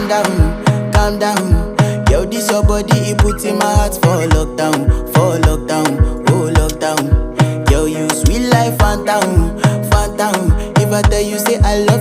calm down. Yo, this your body, it put in my heart for lockdown, oh lockdown. Yo, you sweet life, phantom. If I tell you say I love you.